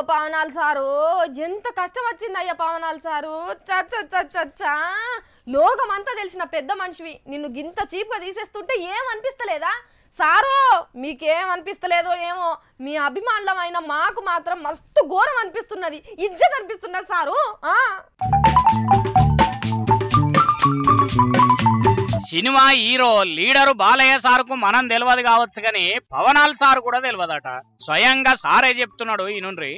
పవనాలు సారు ఎంత కష్టం వచ్చిందయ్యా పవనాలు సారు చచ్చా లోకమంతా తెలిసిన పెద్ద మనిషివి నిన్ను గింత చీప్గా తీసేస్తుంటే ఏమనిపిస్తలేదా సారు మీకేమనిపిస్తలేదో ఏమో మీ అభిమానులమైన మాకు మాత్రం మస్తు ఘోరం అనిపిస్తున్నది ఇజ్జత్ అనిపిస్తున్నది sir cinema hero leader Balayya సార్కు మనం తెలియదు కావచ్చు కానీ పవనాల్ సార్ కూడా తెలియదట స్వయంగా సారే చెప్తున్నాడు ఈనుండ్రి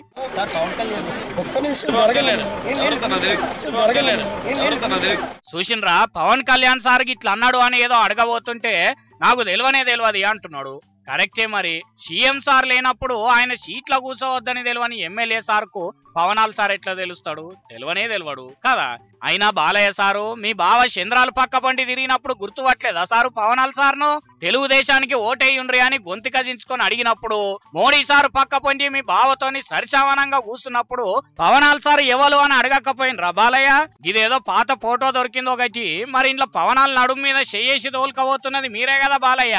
చూసిన్రా పవన్ కళ్యాణ్ సార్కి ఇట్లా అన్నాడు అని ఏదో అడగబోతుంటే నాకు తెలియదు అంటున్నాడు కరెక్టే మరి సీఎం సార్ లేనప్పుడు ఆయన సీట్ల కూర్చోవద్దని తెలియని ఎమ్మెల్యే సార్కు పవనాల్ సార్ ఎట్లా తెలుస్తాడు తెలియడు కదా అయినా బాలయ్య సారు మీ బావ చంద్రాలు పక్క పండి తిరిగినప్పుడు గుర్తుపట్టలేదా సారు పవనాల్ సార్ను తెలుగుదేశానికి ఓటేయుండ్రి అని గొంతుకజించుకొని అడిగినప్పుడు మోడీ సారు పక్క పండి మీ బావతోని సరిసమానంగా కూస్తున్నప్పుడు పవనాల్ సార్ ఎవరు అని అడగకపోయినరా బాలయ్య ఇదేదో పాత ఫోటో దొరికింది ఒకటి మరి ఇంట్లో పవనాల్ నడుము మీద చెయ్యేసి తోలుకపోతున్నది మీరే కదా బాలయ్య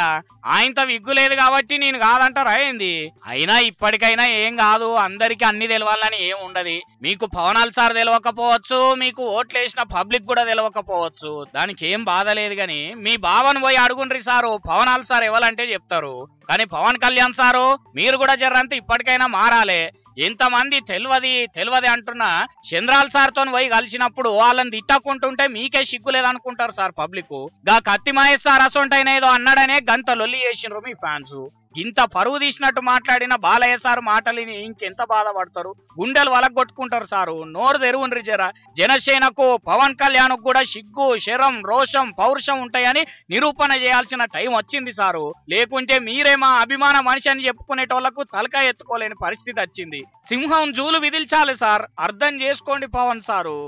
ఆయనతో విగ్గులేదు కాబట్టి నేను కాదంటారా ఏంది అయినా ఇప్పటికైనా ఏం కాదు అందరికి అన్ని తెలవాలని ఏం ఉండదు మీకు పవనాల్ సార్ తెలియకపోవచ్చు మీకు ఓట్లేసిన పబ్లిక్ కూడా తెలియకపోవచ్చు దానికి ఏం బాధ లేదు గాని మీ బావను పోయి అడుగుండ్రి సారు పవనాల్ సార్ ఎవరంటే చెప్తారు కానీ పవన్ కళ్యాణ్ సారు మీరు కూడా జర్రంతా ఇప్పటికైనా మారాలే ఎంతమంది తెలియదు అంటున్నా చంద్రాల్ సార్ తో పోయి కలిసినప్పుడు వాళ్ళని తిట్టకుంటుంటే మీకే సిగ్గులేదనుకుంటారు సార్ పబ్లిక్ గా కత్తి మహేష్ సార్ అసొంటైన ఏదో అన్నాడనే గంత లొల్లి చేసిండ్రు మీ ఫ్యాన్స్ ఇంత పరువు తీసినట్టు మాట్లాడిన బాలయ్య సార్ మాటలిని ఇంకెంత బాధపడతారు గుండెలు వలగొట్టుకుంటారు సారు నోరు తెరువుండ్రి జర జనసేనకు పవన్ కళ్యాణ్ కూడా సిగ్గు శరం రోషం పౌరుషం ఉంటాయని నిరూపణ చేయాల్సిన టైం వచ్చింది సారు లేకుంటే మీరే మా అభిమాన మనిషి అని చెప్పుకునేటోళ్లకు తలకాయ ఎత్తుకోలేని పరిస్థితి వచ్చింది సింహం జూలు విదిల్చాలి సార్ అర్థం చేసుకోండి పవన్ సారు